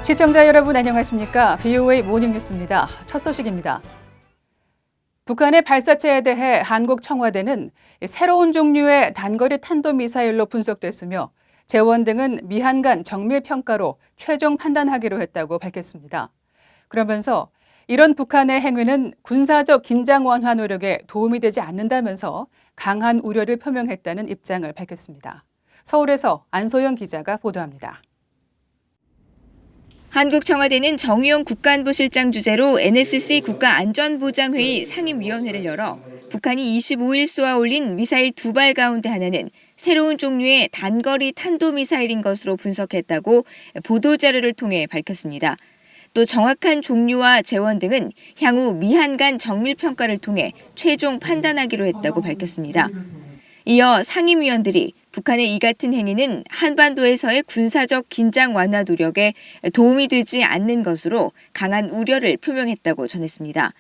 시청자 여러분 안녕하십니까? VOA 모닝뉴스입니다. 첫 소식입니다. 북한의 발사체에 대해 한국 청와대는 새로운 종류의 단거리 탄도미사일로 분석됐으며 재원 등은 미한 간 정밀 평가로 최종 판단하기로 했다고 밝혔습니다. 그러면서 이런 북한의 행위는 군사적 긴장 완화 노력에 도움이 되지 않는다면서 강한 우려를 표명했다는 입장을 밝혔습니다. 서울에서 안소영 기자가 보도합니다. 한국 청와대는 정의용 국가안보실장 주재로 NSC 국가안전보장회의 상임위원회를 열어 북한이 25일 쏘아 올린 미사일 2발 가운데 하나는 새로운 종류의 단거리 탄도미사일인 것으로 분석했다고 보도자료를 통해 밝혔습니다. 또 정확한 종류와 재원 등은 향후 미한 간 정밀평가를 통해 최종 판단하기로 했다고 밝혔습니다. 이어 상임위원들이 북한의 이 같은 행위는 한반도에서의 군사적 긴장 완화 노력에 도움이 되지 않는 것으로 강한 우려를 표명했다고 전했습니다.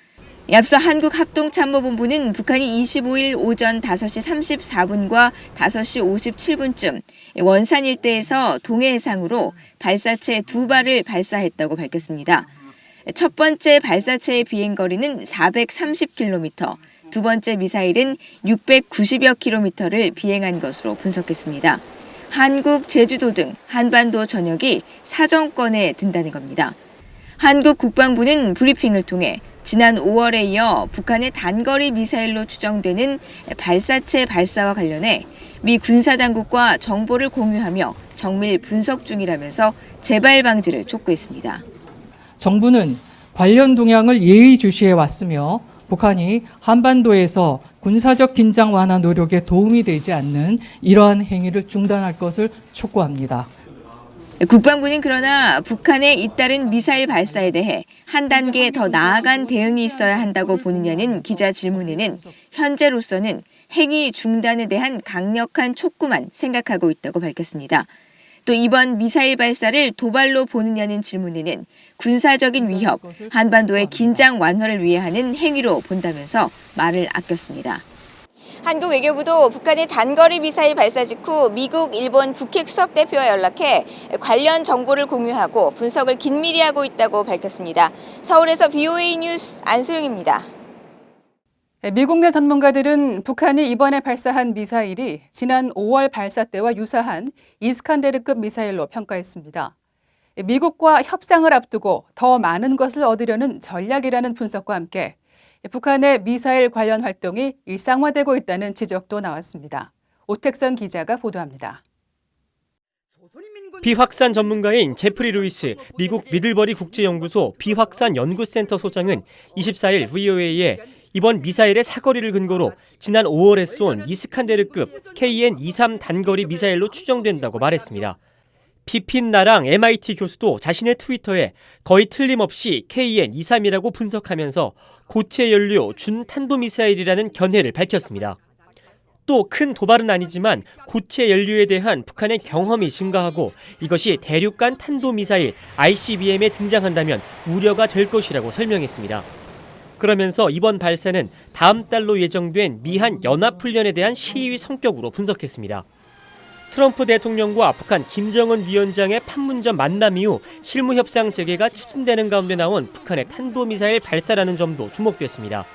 앞서 한국합동참모본부는 북한이 25일 오전 5시 34분과 5시 57분쯤 원산 일대에서 동해 해상으로 발사체 2발을 발사했다고 밝혔습니다. 첫 번째 발사체의 비행거리는 430km, 두 번째 미사일은 690여 킬로미터를 비행한 것으로 분석했습니다. 한국, 제주도 등 한반도 전역이 사정권에 든다는 겁니다. 한국 국방부는 브리핑을 통해 지난 5월에 이어 북한의 단거리 미사일로 추정되는 발사체 발사와 관련해 미 군사당국과 정보를 공유하며 정밀 분석 중이라면서 재발 방지를 촉구했습니다. 정부는 관련 동향을 예의주시해 왔으며 북한이 한반도에서 군사적 긴장 완화 노력에 도움이 되지 않는 이러한 행위를 중단할 것을 촉구합니다. 국방부는 그러나 북한의 잇따른 미사일 발사에 대해 한 단계 더 나아간 대응이 있어야 한다고 보느냐는 기자 질문에는 현재로서는 행위 중단에 대한 강력한 촉구만 생각하고 있다고 밝혔습니다. 또 이번 미사일 발사를 도발로 보느냐는 질문에는 군사적인 위협, 한반도의 긴장 완화를 위해 하는 행위로 본다면서 말을 아꼈습니다. 한국 외교부도 북한의 단거리 미사일 발사 직후 미국, 일본 북핵 수석대표와 연락해 관련 정보를 공유하고 분석을 긴밀히 하고 있다고 밝혔습니다. 서울에서 VOA 뉴스 안소영입니다. 미국 내 전문가들은 북한이 이번에 발사한 미사일이 지난 5월 발사 때와 유사한 이스칸데르급 미사일로 평가했습니다. 미국과 협상을 앞두고 더 많은 것을 얻으려는 전략이라는 분석과 함께 북한의 미사일 관련 활동이 일상화되고 있다는 지적도 나왔습니다. 오택선 기자가 보도합니다. 비확산 전문가인 제프리 루이스 미국 미들버리 국제연구소 비확산 연구센터 소장은 24일 VOA에 이번 미사일의 사거리를 근거로 지난 5월에 쏜 이스칸데르급 KN-23 단거리 미사일로 추정된다고 말했습니다. 피핀 나랑 MIT 교수도 자신의 트위터에 거의 틀림없이 KN-23이라고 분석하면서 고체 연료 준탄도미사일이라는 견해를 밝혔습니다. 또 큰 도발은 아니지만 고체 연료에 대한 북한의 경험이 증가하고 이것이 대륙간 탄도미사일 ICBM에 등장한다면 우려가 될 것이라고 설명했습니다. 그러면서 이번 발사는 다음 달로 예정된 미한 연합훈련에 대한 시위 성격으로 분석했습니다. 트럼프 대통령과 북한 김정은 위원장의 판문점 만남 이후 실무협상 재개가 추진되는 가운데 나온 북한의 탄도미사일 발사라는 점도 주목됐습니다.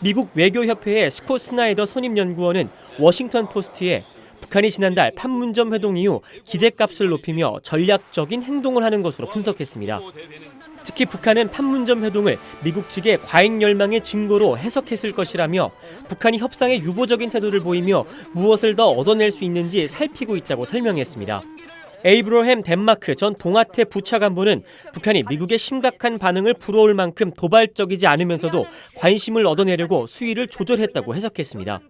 미국 외교협회의 스콧 스나이더 선임연구원은 워싱턴 포스트에 북한이 지난달 판문점 회동 이후 기대값을 높이며 전략적인 행동을 하는 것으로 분석했습니다. 특히 북한은 판문점 회동을 미국 측의 과잉 열망의 증거로 해석했을 것이라며 북한이 협상에 유보적인 태도를 보이며 무엇을 더 얻어낼 수 있는지 살피고 있다고 설명했습니다. 에이브러햄 덴마크 전 동아태 부차관보는 북한이 미국의 심각한 반응을 불어올 만큼 도발적이지 않으면서도 관심을 얻어내려고 수위를 조절했다고 해석했습니다.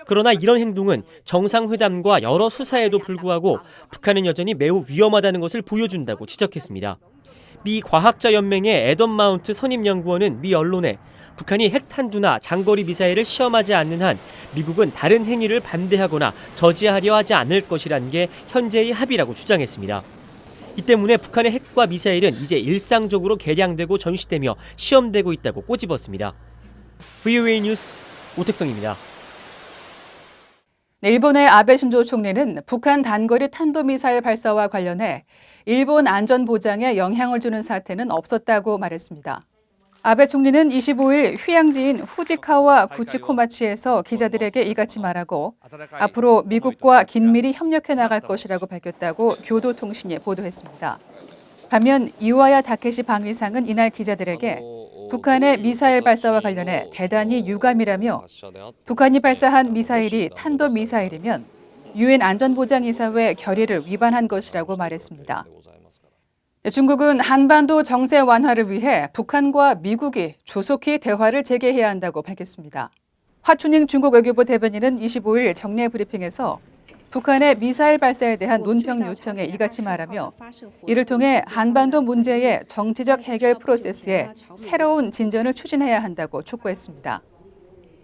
그러나 이런 행동은 정상회담과 여러 수사에도 불구하고 북한은 여전히 매우 위험하다는 것을 보여준다고 지적했습니다. 미 과학자연맹의 애덤 마운트 선임연구원은 미 언론에 북한이 핵탄두나 장거리 미사일을 시험하지 않는 한 미국은 다른 행위를 반대하거나 저지하려 하지 않을 것이라는 게 현재의 합의라고 주장했습니다. 이 때문에 북한의 핵과 미사일은 이제 일상적으로 개량되고 전시되며 시험되고 있다고 꼬집었습니다. VOA 뉴스 오택성입니다. 일본의 아베 신조 총리는 북한 단거리 탄도미사일 발사와 관련해 일본 안전 보장에 영향을 주는 사태는 없었다고 말했습니다. 아베 총리는 25일 휴양지인 후지카와 구치코마치에서 기자들에게 이같이 말하고 앞으로 미국과 긴밀히 협력해 나갈 것이라고 밝혔다고 교도통신이 보도했습니다. 반면 이와야 다케시 방위상은 이날 기자들에게 북한의 미사일 발사와 관련해 대단히 유감이라며 북한이 발사한 미사일이 탄도미사일이면 유엔 안전보장이사회 결의를 위반한 것이라고 말했습니다. 중국은 한반도 정세 완화를 위해 북한과 미국이 조속히 대화를 재개해야 한다고 밝혔습니다. 화춘잉 중국 외교부 대변인은 25일 정례 브리핑에서 북한의 미사일 발사에 대한 논평 요청에 이같이 말하며 이를 통해 한반도 문제의 정치적 해결 프로세스에 새로운 진전을 추진해야 한다고 촉구했습니다.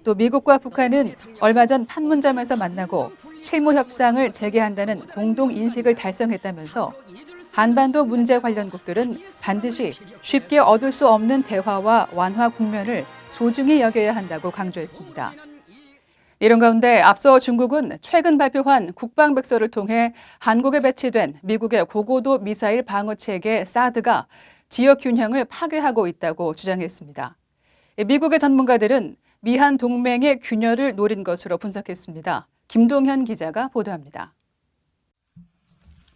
또 미국과 북한은 얼마 전 판문점에서 만나고 실무 협상을 재개한다는 공동 인식을 달성했다면서 한반도 문제 관련국들은 반드시 쉽게 얻을 수 없는 대화와 완화 국면을 소중히 여겨야 한다고 강조했습니다. 이런 가운데 앞서 중국은 최근 발표한 국방백서를 통해 한국에 배치된 미국의 고고도 미사일 방어체계 사드가 지역 균형을 파괴하고 있다고 주장했습니다. 미국의 전문가들은 미한 동맹의 균열을 노린 것으로 분석했습니다. 김동현 기자가 보도합니다.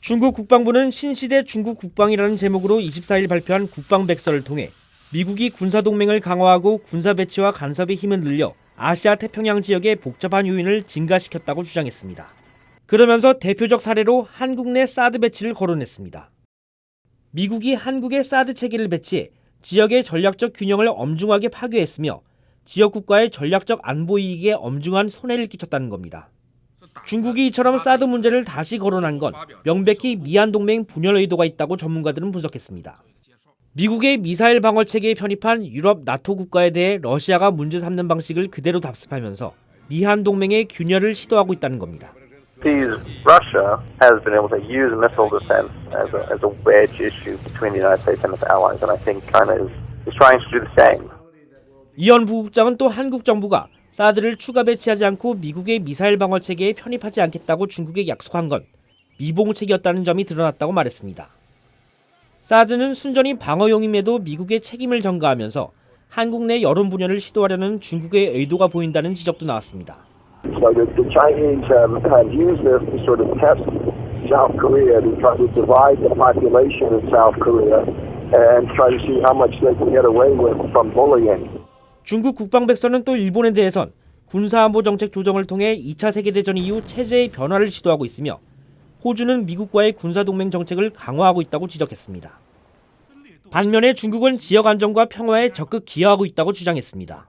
중국 국방부는 신시대 중국 국방이라는 제목으로 24일 발표한 국방백서를 통해 미국이 군사동맹을 강화하고 군사 배치와 간섭의 힘을 늘려 아시아 태평양 지역의 복잡한 요인을 증가시켰다고 주장했습니다. 그러면서 대표적 사례로 한국 내 사드 배치를 거론했습니다. 미국이 한국의 사드 체계를 배치해 지역의 전략적 균형을 엄중하게 파괴했으며 지역 국가의 전략적 안보 이익에 엄중한 손해를 끼쳤다는 겁니다. 중국이 이처럼 사드 문제를 다시 거론한 건 명백히 미한 동맹 분열 의도가 있다고 전문가들은 분석했습니다. 미국의 미사일 방어 체계에 편입한 유럽 나토 국가에 대해 러시아가 문제 삼는 방식을 그대로 답습하면서 미한 동맹의 균열을 시도하고 있다는 겁니다. Russia has been able to use missile defense as a wedge issue between the United States and its allies, and I think China is trying to do the same. 이현 부국장은 또 한국 정부가 사드를 추가 배치하지 않고 미국의 미사일 방어 체계에 편입하지 않겠다고 중국에 약속한 건 미봉책이었다는 점이 드러났다고 말했습니다. 사드는 순전히 방어용임에도 미국의 책임을 전가하면서 한국 내 여론 분열을 시도하려는 중국의 의도가 보인다는 지적도 나왔습니다. So the Chinese have used this to sort of test South Korea to try to divide the population of South Korea and try to see how much they can get away with from bullying. 중국 국방백서는 또 일본에 대해선 군사안보 정책 조정을 통해 2차 세계대전 이후 체제의 변화를 시도하고 있으며 호주는 미국과의 군사동맹 정책을 강화하고 있다고 지적했습니다. 반면에 중국은 지역 안정과 평화에 적극 기여하고 있다고 주장했습니다.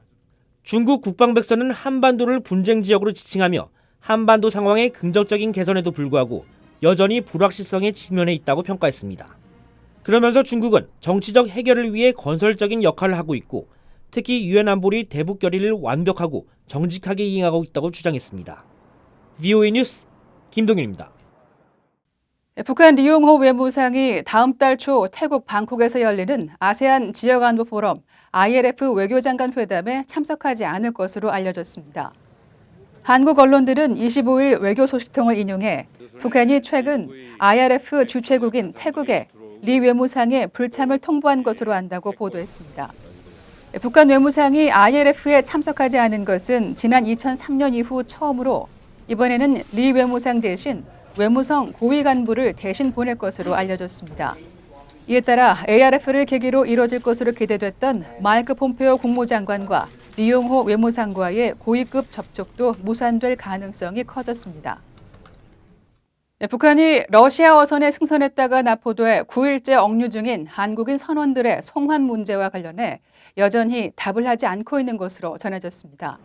중국 국방백서는 한반도를 분쟁 지역으로 지칭하며 한반도 상황의 긍정적인 개선에도 불구하고 여전히 불확실성에 직면해 있다고 평가했습니다. 그러면서 중국은 정치적 해결을 위해 건설적인 역할을 하고 있고 특히 유엔 안보리 대북 결의를 완벽하고 정직하게 이행하고 있다고 주장했습니다. VOA 뉴스 김동윤입니다. 북한 리용호 외무상이 다음 달 초 태국 방콕에서 열리는 아세안 지역안보 포럼 ILF 외교장관 회담에 참석하지 않을 것으로 알려졌습니다. 한국 언론들은 25일 외교 소식통을 인용해 북한이 최근 ILF 주최국인 태국에 리 외무상의 불참을 통보한 것으로 안다고 보도했습니다. 북한 외무상이 ILF에 참석하지 않은 것은 지난 2003년 이후 처음으로 이번에는 리 외무상 대신 외무성 고위 간부를 대신 보낼 것으로 알려졌습니다. 이에 따라 ARF를 계기로 이뤄질 것으로 기대됐던 마이크 폼페오 국무장관과 리용호 외무상과의 고위급 접촉도 무산될 가능성이 커졌습니다. 북한이 러시아 어선에 승선했다가 납포돼 9일째 억류 중인 한국인 선원들의 송환 문제와 관련해 여전히 답을 하지 않고 있는 것으로 전해졌습니다.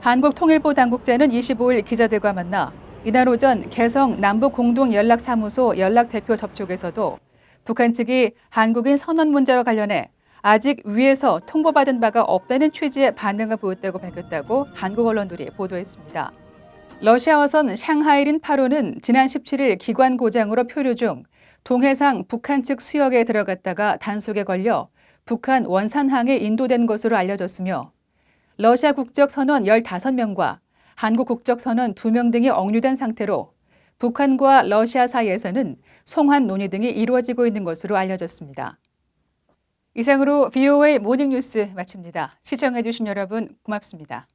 한국통일부 당국자는 25일 기자들과 만나 이날 오전 개성 남북공동연락사무소 연락대표 접촉에서도 북한 측이 한국인 선원 문제와 관련해 아직 위에서 통보받은 바가 없다는 취지의 반응을 보였다고 밝혔다고 한국 언론들이 보도했습니다. 러시아 어선 샹하이린 8호는 지난 17일 기관 고장으로 표류 중 동해상 북한 측 수역에 들어갔다가 단속에 걸려 북한 원산항에 인도된 것으로 알려졌으며 러시아 국적 선원 15명과 한국 국적 선원 2명 등이 억류된 상태로 북한과 러시아 사이에서는 송환 논의 등이 이루어지고 있는 것으로 알려졌습니다. 이상으로 VOA 모닝뉴스 마칩니다. 시청해주신 여러분 고맙습니다.